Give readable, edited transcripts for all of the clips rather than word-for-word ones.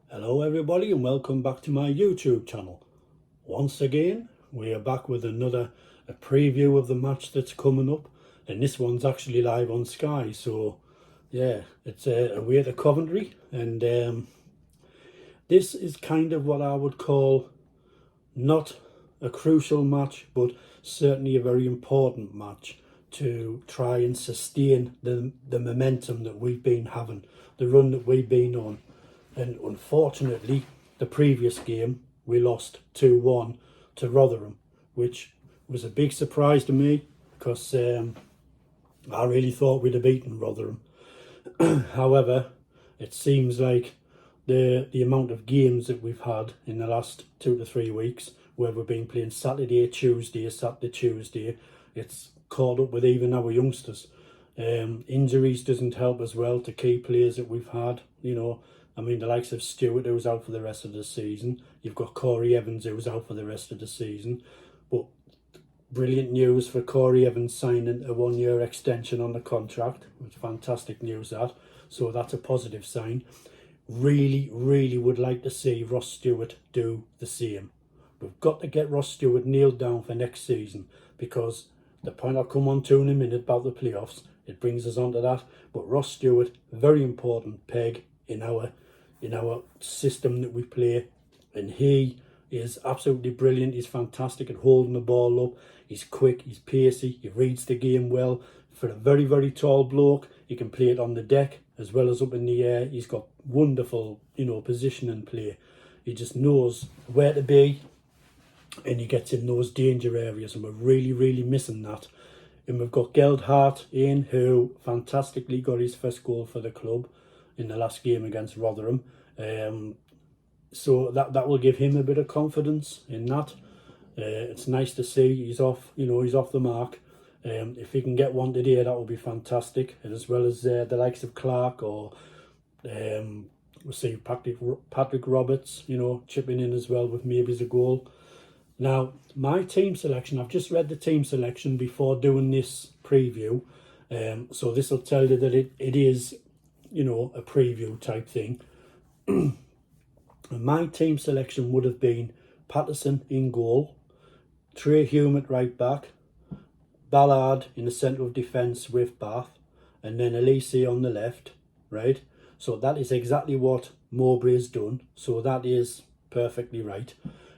Hello everybody and welcome back to my YouTube channel. Once again we are back with a preview of the match that's coming up, and this one's actually live on Sky, so yeah, it's away to Coventry, and this is kind of what I would call not a crucial match but certainly a very important match to try and sustain the momentum that we've been having, the run that we've been on. And unfortunately, the previous game, we lost 2-1 to Rotherham, which was a big surprise to me because I really thought we'd have beaten Rotherham. However, it seems like the amount of games that we've had in the last 2 to 3 weeks, where we've been playing Saturday, Tuesday, it's caught up with even our youngsters. Injuries doesn't help as well to key players that we've had, I mean, the likes of Stewart, who's out for the rest of the season. You've got Corey Evans, who's out for the rest of the season. But brilliant news for Corey Evans signing a 1-year extension on the contract. It's fantastic news, that. So that's a positive sign. Really, really would like to see Ross Stewart do the same. We've got to get Ross Stewart nailed down for next season, because the point I'll come on to in a minute about the playoffs, it brings us on to that. But Ross Stewart, very important peg in our system that we play, and he is absolutely brilliant. He's fantastic at holding the ball up. He's quick, he's pacey, he reads the game well. For a very, very tall bloke, he can play it on the deck as well as up in the air. He's got wonderful, position and play. He just knows where to be, and he gets in those danger areas, and we're really, really missing that. And we've got Geldhart in, who fantastically got his first goal for the club in the last game against Rotherham, so that will give him a bit of confidence in that. It's nice to see he's off the mark. If he can get one today, that will be fantastic, and as well as the likes of Clark, or we'll see Patrick Roberts, chipping in as well with maybe a goal. Now, my team selection, I've just read the team selection before doing this preview, so this will tell you that it is a preview type thing. And my team selection would have been Patterson in goal, Trey Hume at right back, Ballard in the centre of defence with Bath, and then Elise on the left, right? So that is exactly what Mowbray has done, so that is perfectly right.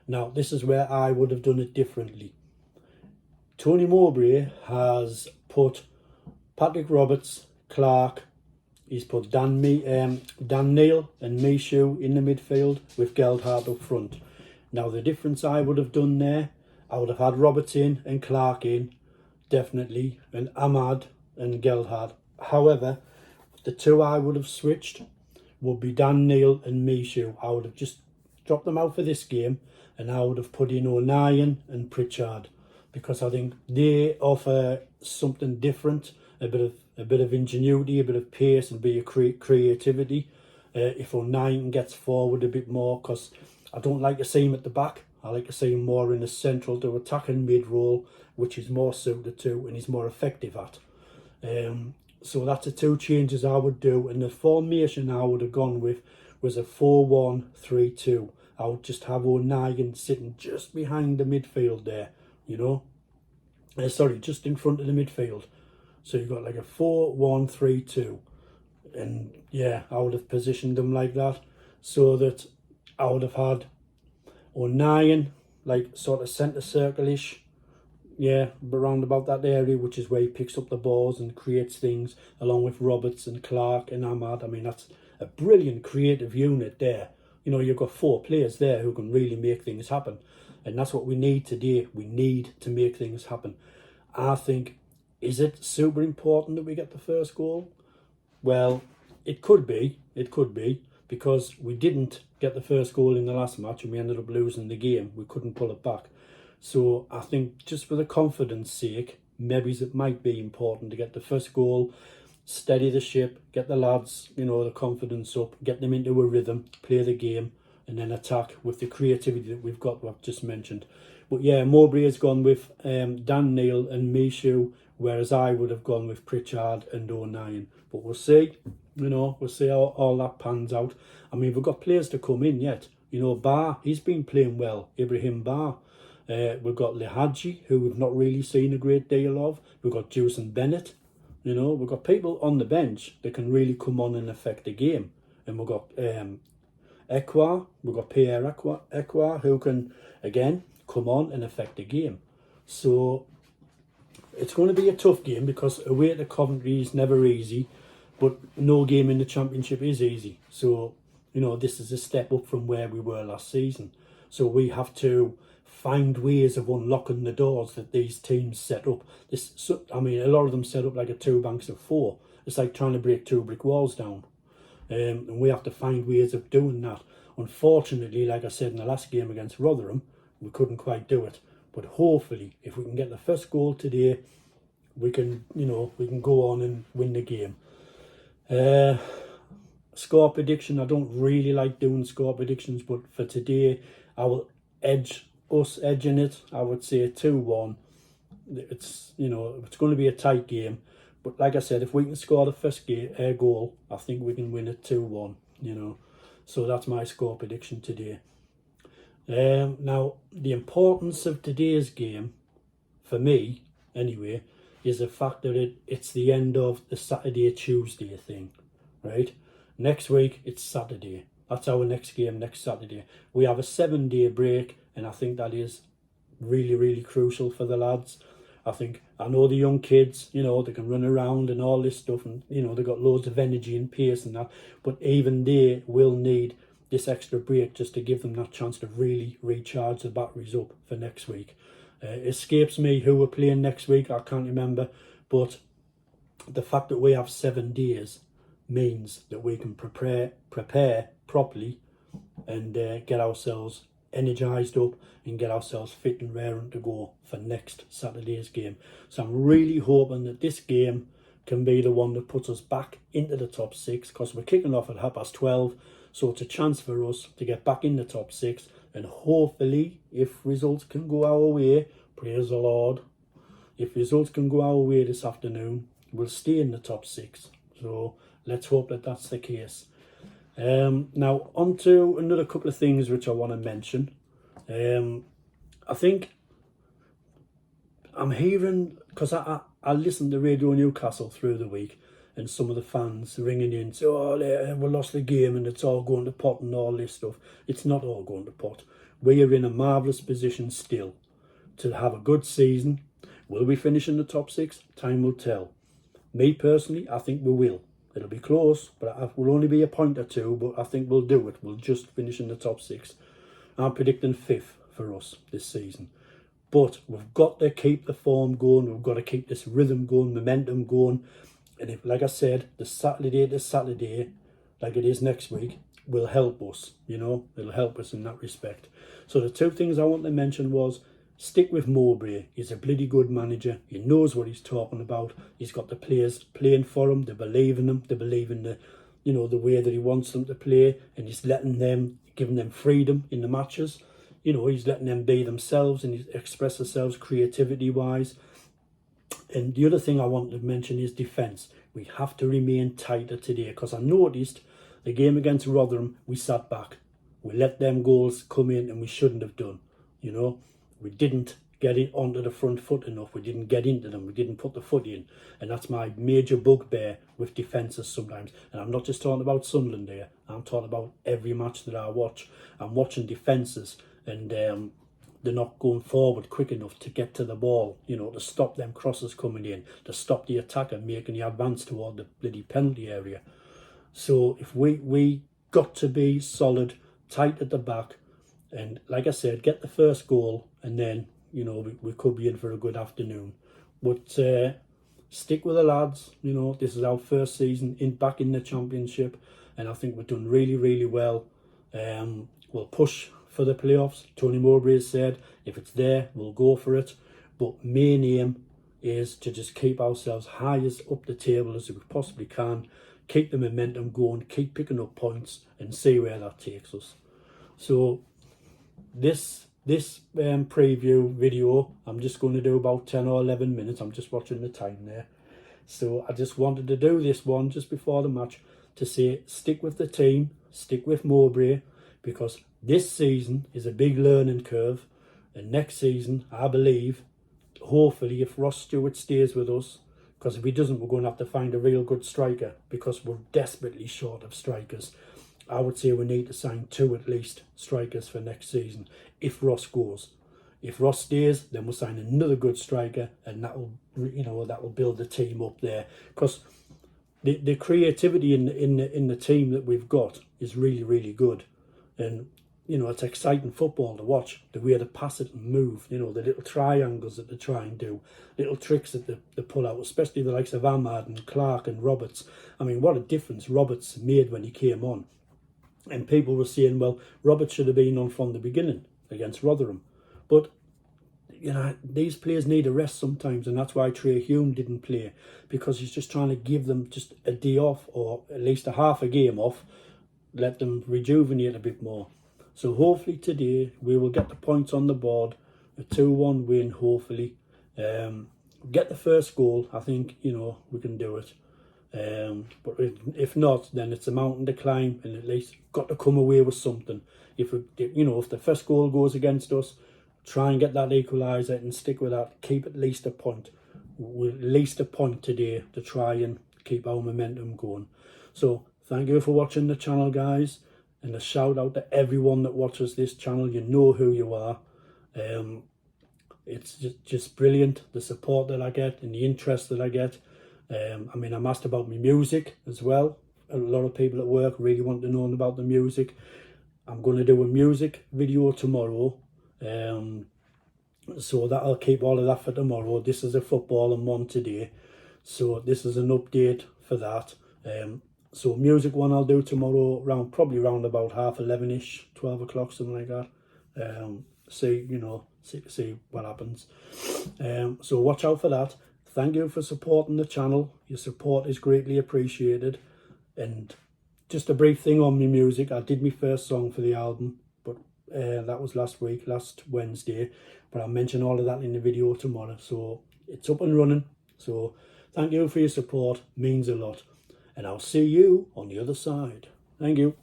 Now, this is where I would have done it differently. Tony Mowbray has put Patrick Roberts, Clark, he's put Dan Neil and Mishu in the midfield with Geldhart up front. Now, the difference I would have done there, I would have had Roberts in and Clark in, definitely, and Ahmad and Geldhart. However, the two I would have switched would be Dan Neil and Mishu. I would have just dropped them out for this game, and I would have put in O'Nien and Pritchard, because I think they offer something different, a bit of ingenuity, a bit of pace, and a bit of creativity. If O'Nien gets forward a bit more, because I don't like to see him at the back. I like to see him more in the central to attacking mid role, which is more suited to and he's more effective at. So that's the two changes I would do, and the formation I would have gone with was a 4-1-3-2. I would just have O'Nien sitting just behind the midfield there, just in front of the midfield. So you've got like a 4-1-3-2. And yeah, I would have positioned them like that, so that I would have had O'Nien like sort of centre circle-ish, around about that area, which is where he picks up the balls and creates things, along with Roberts and Clark and Ahmad. I mean, that's a brilliant creative unit there. You've got 4 players there who can really make things happen, and that's what we need today. We need to make things happen. I think, is it super important that we get the first goal? Well, it could be, because we didn't get the first goal in the last match and we ended up losing the game. We couldn't pull it back. So I think just for the confidence sake, maybe it might be important to get the first goal, steady the ship, get the lads, the confidence up, get them into a rhythm, play the game, and then attack with the creativity that we've got, what I've just mentioned. But yeah, Mowbray has gone with Dan Neil and Mishu, whereas I would have gone with Pritchard and O'Nien. But we'll see. You know, we'll see how all that pans out. I mean, we've got players to come in yet. You know, Bar, he's been playing well. Ibrahim Bar. We've got Lehaji, who we've not really seen a great deal of. We've got Juice Bennett. You know, we've got people on the bench that can really come on and affect the game. And we've got Ekwa, we've got Pierre Ekwa, who can, again, come on and affect the game. So it's going to be a tough game because away to Coventry is never easy, but no game in the Championship is easy. So, you know, this is a step up from where we were last season. So we have to find ways of unlocking the doors that these teams set up. I mean, a lot of them set up like a 2 banks of 4. It's like trying to break 2 brick walls down. And we have to find ways of doing that. Unfortunately, like I said in the last game against Rotherham, we couldn't quite do it. But hopefully, if we can get the first goal today, we can, you know, we can go on and win the game. Score prediction, I don't really like doing score predictions, but for today, I will edging it. I would say 2-1. It's, you know, it's going to be a tight game. But like I said, if we can score the first goal, I think we can win it 2-1, you know. So that's my score prediction today. Now, the importance of today's game, for me, anyway, is the fact that it's the end of the Saturday-Tuesday thing, right? Next week, it's Saturday. That's our next game, next Saturday. We have a 7-day break, and I think that is really, really crucial for the lads. I know the young kids, you know, they can run around and all this stuff, and, you know, they've got loads of energy and pace and that, but even they will need this extra break just to give them that chance to really recharge the batteries up for next week. It escapes me who we're playing next week, I can't remember, but the fact that we have 7 days means that we can prepare properly and get ourselves energised up and get ourselves fit and raring to go for next Saturday's game. So I'm really hoping that this game can be the one that puts us back into the top 6, because we're kicking off at 12:30, so it's a chance for us to get back in the top 6, and hopefully, if results can go our way, praise the Lord, if results can go our way this afternoon, we'll stay in the top 6. So let's hope that that's the case. Now, on to another couple of things which I want to mention. I think I'm hearing, because I listened to Radio Newcastle through the week, and some of the fans ringing in, say, oh, we lost the game and it's all going to pot and all this stuff. It's not all going to pot. We are in a marvellous position still to have a good season. Will we finish in the top 6? Time will tell. Me personally, I think we will. It'll be close, but it will only be a point or 2, but I think we'll do it. We'll just finish in the top 6. I'm predicting 5th for us this season. But we've got to keep the form going. We've got to keep this rhythm going, momentum going. And if, like I said, the Saturday to Saturday, like it is next week, will help us, you know. It'll help us in that respect. So the 2 things I want to mention was, stick with Mowbray. He's a bloody good manager. He knows what he's talking about. He's got the players playing for him. They believe in him. They believe in the, you know, the way that he wants them to play, and he's letting them, giving them freedom in the matches. You know, he's letting them be themselves and express themselves creativity-wise. And the other thing I want to mention is defence. We have to remain tighter today, because I noticed the game against Rotherham, we sat back. We let them goals come in and we shouldn't have done, you know. We didn't get it onto the front foot enough. We didn't get into them. We didn't put the foot in. And that's my major bugbear with defences sometimes. And I'm not just talking about Sunderland here. I'm talking about every match that I watch. I'm watching defences, and they're not going forward quick enough to get to the ball, you know, to stop them crosses coming in, to stop the attacker making the advance toward the bloody penalty area. So if we got to be solid, tight at the back, and like I said, get the first goal, and then, you know, we could be in for a good afternoon. But stick with the lads. You know, this is our first season back in the Championship, and I think we've done really, really well. We'll push for the playoffs. Tony Mowbray has said, if it's there, we'll go for it. But main aim is to just keep ourselves high as up the table as we possibly can, keep the momentum going, keep picking up points, and see where that takes us. So this preview video, I'm just going to do about 10 or 11 minutes. I'm just watching the time there. So I just wanted to do this one just before the match to say stick with the team, stick with Mowbray, because this season is a big learning curve, and next season, I believe, hopefully if Ross Stewart stays with us, because if he doesn't, we're going to have to find a real good striker, because we're desperately short of strikers. I would say we need to sign 2 at least strikers for next season if Ross goes. If Ross stays, then we'll sign another good striker, and that'll build the team up there, because the creativity in the team that we've got is really, really good. And it's exciting football to watch, the way they pass it and move, the little triangles that they try and do, little tricks that they pull out, especially the likes of Ahmad and Clark and Roberts. I mean, what a difference Roberts made when he came on. And people were saying, well, Roberts should have been on from the beginning against Rotherham. But, these players need a rest sometimes, and that's why Trey Hume didn't play, because he's just trying to give them just a day off, or at least a half a game off, let them rejuvenate a bit more. So hopefully today we will get the points on the board, a 2-1 win hopefully. Get the first goal, I think, we can do it. But if not, then it's a mountain to climb, and at least got to come away with something. If the first goal goes against us, try and get that equaliser and stick with that. Keep at least a point. At least a point today to try and keep our momentum going. So thank you for watching the channel, guys, and a shout out to everyone that watches this channel. You know who you are. It's just brilliant, the support that I get and the interest that I get. I'm asked about my music as well. A lot of people at work really want to know about the music. I'm going to do a music video tomorrow. So that'll keep all of that for tomorrow. This is a football and one today. So this is an update for that. So music one I'll do tomorrow, probably around about 11:30ish, 12 o'clock, something like that. See what happens. So watch out for that. Thank you for supporting the channel. Your support is greatly appreciated. And just a brief thing on my music. I did my first song for the album, but that was last Wednesday. But I'll mention all of that in the video tomorrow. So it's up and running. So thank you for your support. Means a lot. And I'll see you on the other side. Thank you.